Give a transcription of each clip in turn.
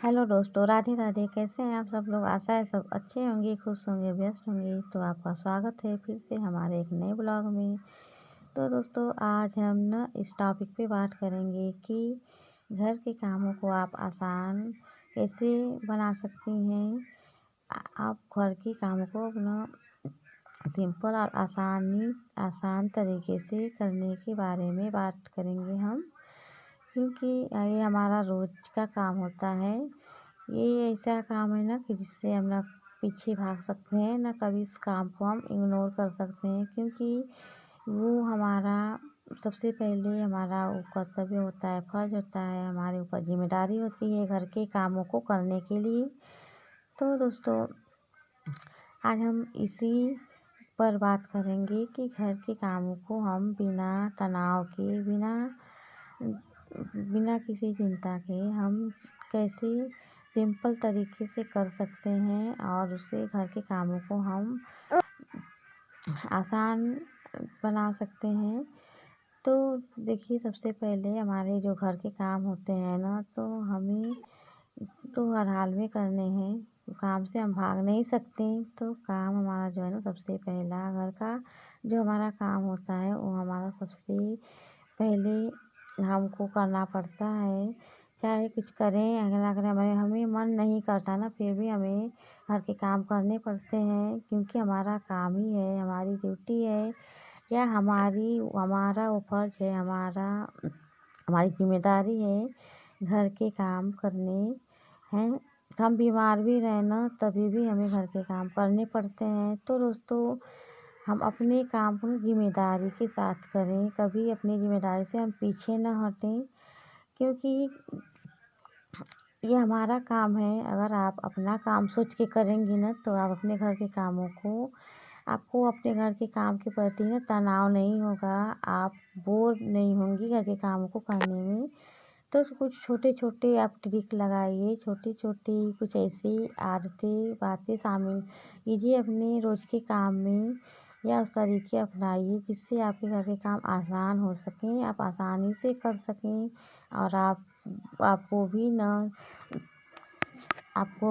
Hello दोस्तों, राधे राधे। कैसे हैं आप सब लोग? आशा है सब अच्छे होंगे, खुश होंगे, व्यस्त होंगे। तो आपका स्वागत है फिर से हमारे एक नए ब्लॉग में। तो दोस्तों, आज हम ना इस टॉपिक पे बात करेंगे कि घर के कामों को आप आसान कैसे बना सकती हैं। आप घर के कामों को अपना सिंपल और आसान तरीके से करने के बारे में बात करेंगे हम, क्योंकि ये हमारा रोज का काम होता है। ये ऐसा काम है ना कि जिससे हम ना पीछे भाग सकते हैं, ना कभी इस काम को हम इग्नोर कर सकते हैं, क्योंकि वो हमारा सबसे पहले हमारा वो कर्तव्य होता है, फर्ज होता है, हमारे ऊपर जिम्मेदारी होती है घर के कामों को करने के लिए। तो दोस्तों, आज हम इसी पर बात करेंगे कि घर के कामों को हम बिना तनाव के, बिना किसी चिंता के हम कैसे सिंपल तरीके से कर सकते हैं और उससे घर के कामों को हम आसान बना सकते हैं। तो देखिए, सबसे पहले हमारे जो घर के काम होते हैं ना, तो हमें तो हर हाल में करने हैं। काम से हम भाग नहीं सकते। तो काम हमारा जो है ना, सबसे पहला घर का जो हमारा काम होता है वो हमारा सबसे पहले हमको करना पड़ता है। चाहे कुछ करें या ना करें, हमें मन नहीं करता ना, फिर भी हमें घर के काम करने पड़ते हैं, क्योंकि हमारा काम ही है, हमारी ड्यूटी है, या हमारा वो फर्ज है, हमारी जिम्मेदारी है घर के काम करने हैं। हम बीमार भी रहें ना, तभी भी हमें घर के काम करने पड़ते हैं। तो दोस्तों, हम अपने काम को जिम्मेदारी के साथ करें, कभी अपनी जिम्मेदारी से हम पीछे न हटें, क्योंकि ये हमारा काम है। अगर आप अपना काम सोच के करेंगी ना, तो आप अपने घर के कामों को आपको अपने घर के काम के प्रति ना तनाव नहीं होगा, आप बोर नहीं होंगी घर के कामों को करने में। तो कुछ छोटे छोटे आप ट्रिक लगाइए, छोटी छोटी कुछ ऐसी आदतें बातें शामिल कीजिए अपने रोज के काम में, या उस तरीके अपनाइए जिससे आपके घर के काम आसान हो सकें, आप आसानी से कर सकें, और आपको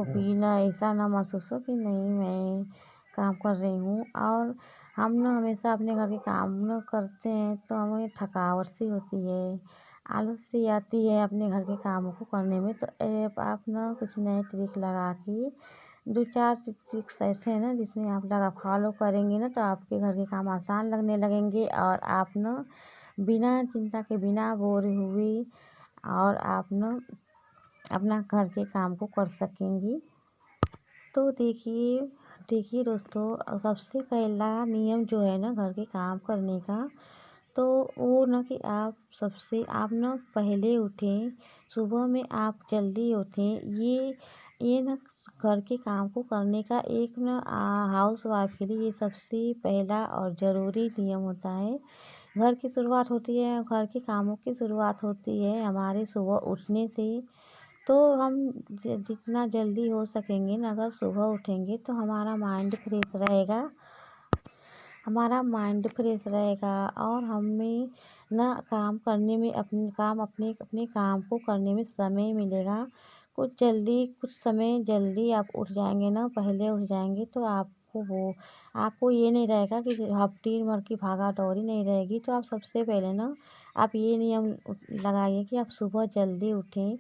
भी ना ऐसा ना महसूस हो कि नहीं, मैं काम कर रही हूँ। और हम ना हमेशा अपने घर के काम ना करते हैं तो हमें थकावट सी होती है, आलस सी आती है अपने घर के कामों को करने में। तो आप ना कुछ नए ट्रिक लगा के, 2-4 ट्रिक्स ऐसे हैं ना जिसमें आप लगा फॉलो करेंगे ना, तो आपके घर के काम आसान लगने लगेंगे, और आप ना बिना चिंता के, बिना बोर हुए, और आप ना अपना घर के काम को कर सकेंगी। तो देखिए देखिए दोस्तों, सबसे पहला नियम जो है ना घर के काम करने का, तो वो ना कि आप ना पहले उठें, सुबह में आप जल्दी उठें। ये ना घर के काम को करने का एक ना हाउस वाइफ के लिए ये सबसे पहला और ज़रूरी नियम होता है। घर की शुरुआत होती है, घर के कामों की शुरुआत होती है हमारे सुबह उठने से। तो हम जितना जल्दी हो सकेंगे ना, अगर सुबह उठेंगे तो हमारा माइंड फ्रेश रहेगा, और हमें ना काम करने में अपने अपने काम को करने में समय मिलेगा। कुछ समय जल्दी आप उठ जाएंगे ना, पहले उठ जाएंगे, तो आपको ये नहीं रहेगा कि आप दिन भर की भागा दौड़ी नहीं रहेगी। तो आप सबसे पहले ना आप ये नियम लगाइए कि आप सुबह जल्दी उठें।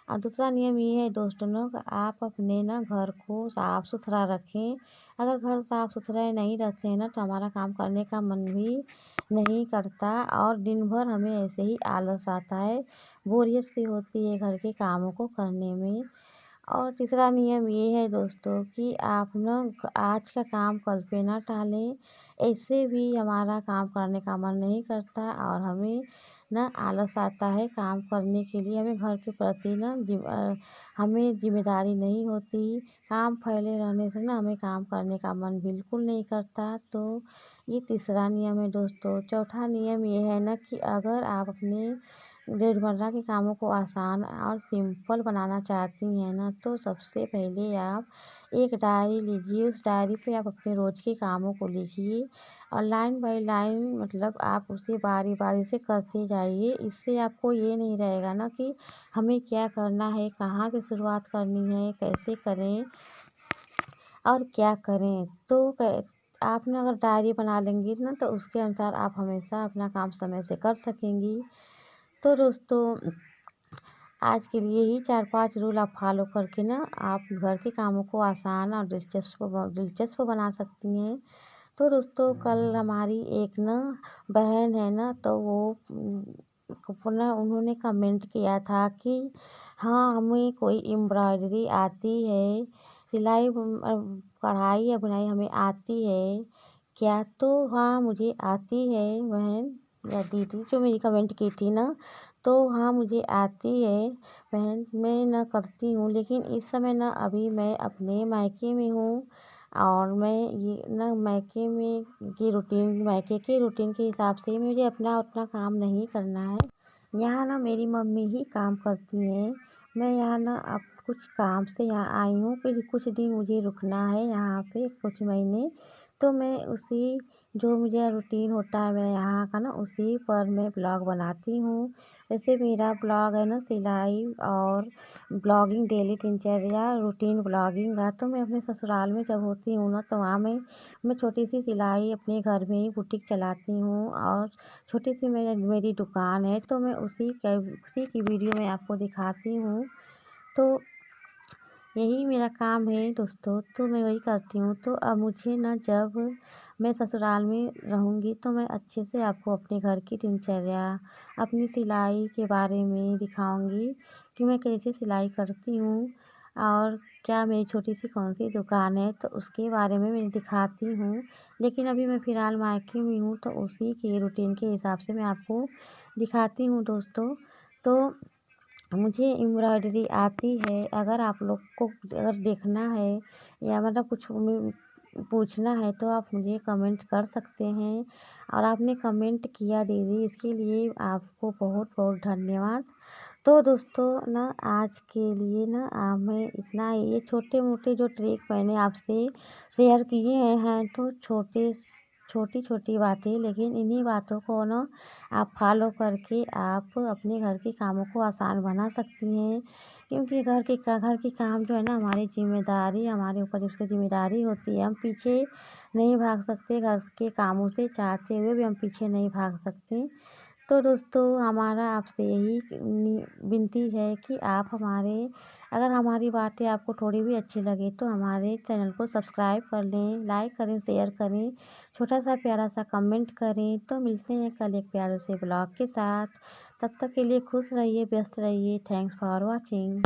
और दूसरा नियम ये है दोस्तों ना कि आप अपने ना घर को साफ सुथरा रखें। अगर घर साफ सुथरा नहीं रखते हैं ना, तो हमारा काम करने का मन भी नहीं करता, और दिन भर हमें ऐसे ही आलस आता है, बोरियत सी होती है घर के कामों को करने में। और तीसरा नियम ये है दोस्तों कि आप ना आज का काम कल पे ना टालें। ऐसे भी हमारा काम करने का मन नहीं करता, और हमें ना आलस आता है काम करने के लिए। हमें घर के प्रति ना हमें जिम्मेदारी नहीं होती। काम फैले रहने से ना हमें काम करने का मन बिल्कुल नहीं करता। तो ये तीसरा नियम है दोस्तों। चौथा नियम ये है ना कि अगर आप अपने रोज़मर्रा के कामों को आसान और सिंपल बनाना चाहती हैं ना, तो सबसे पहले आप एक डायरी लीजिए। उस डायरी पे आप अपने रोज़ के कामों को लिखिए और लाइन बाय लाइन मतलब आप उसे बारी-बारी से करते जाइए। इससे आपको ये नहीं रहेगा ना कि हमें क्या करना है, कहाँ से शुरुआत करनी है, कैसे करें और क्या करें। तो क आप ना अगर डायरी बना लेंगी ना, तो उसके अनुसार आप हमेशा अपना काम समय से कर सकेंगी। तो दोस्तों, आज के लिए ही 4-5 रूल आप फ़ॉलो करके ना आप घर के कामों को आसान और दिलचस्प बना सकती हैं। तो दोस्तों, कल हमारी एक ना बहन है ना, तो वो अपना उन्होंने कमेंट किया था कि हाँ, हमें कोई एम्ब्रॉयडरी आती है, सिलाई कढ़ाई या बुनाई हमें आती है क्या? तो हाँ, मुझे आती है बहन या दीदी जो मेरी कमेंट की थी ना, तो हाँ, मुझे आती है बहन, मैं ना करती हूँ, लेकिन इस समय ना अभी मैं अपने मायके में हूँ और मैं ये ना मायके के रूटीन के हिसाब से मुझे अपना उतना काम नहीं करना है। यहाँ ना मेरी मम्मी ही काम करती हैं। मैं यहाँ ना अब कुछ काम से यहाँ आई हूँ, फिर कुछ दिन मुझे रुकना है यहाँ पे कुछ महीने। तो मैं उसी जो मुझे रूटीन होता है मैं यहाँ का ना उसी पर मैं ब्लॉग बनाती हूँ। वैसे मेरा ब्लॉग है ना सिलाई और ब्लॉगिंग डेली दिनचर्या रूटीन ब्लॉगिंग का। तो मैं अपने ससुराल में जब होती हूँ ना, तो वहाँ मैं छोटी-सी सिलाई अपने घर में ही बुटीक चलाती हूँ और छोटी-सी मेरी दुकान है, तो मैं उसी की वीडियो मैं आपको दिखाती हूँ। तो यही मेरा काम है दोस्तों, तो मैं वही करती हूँ। तो अब मुझे ना जब मैं ससुराल में रहूँगी, तो मैं अच्छे से आपको अपने घर की दिनचर्या, अपनी सिलाई के बारे में दिखाऊँगी कि मैं कैसे सिलाई करती हूँ और क्या मेरी छोटी-सी कौन-सी दुकान है, तो उसके बारे में मैं दिखाती हूँ। लेकिन अभी मैं फ़िलहाल मायके में हूँ, तो उसी के रूटीन के हिसाब से मैं आपको दिखाती हूँ दोस्तों। तो मुझे एम्ब्रॉयडरी आती है। अगर आप लोग को अगर देखना है या मतलब कुछ पूछना है, तो आप मुझे कमेंट कर सकते हैं और आपने कमेंट किया दीदी, इसके लिए आपको बहुत-बहुत धन्यवाद। तो दोस्तों ना आज के लिए ना मैं इतना ही ये छोटे-मोटे जो ट्रिक मैंने आपसे शेयर किए हैं, तो छोटी-छोटी बातें, लेकिन इन्हीं बातों को ना आप फ़ॉलो करके आप अपने घर के कामों को आसान बना सकती हैं। क्योंकि घर के काम जो है ना हमारे ऊपर उसकी ज़िम्मेदारी होती है। हम पीछे नहीं भाग सकते घर के कामों से, चाहते हुए भी हम पीछे नहीं भाग सकते। तो दोस्तों, हमारा आपसे यही विनती है कि आप अगर हमारी बातें आपको थोड़ी भी अच्छी लगे, तो हमारे चैनल को सब्सक्राइब कर लें, लाइक करें, शेयर करें, छोटा-सा प्यारा-सा कमेंट करें। तो मिलते हैं कल एक प्यारे से ब्लॉग के साथ। तब तक के लिए खुश रहिए, व्यस्त रहिए। Thanks for watching.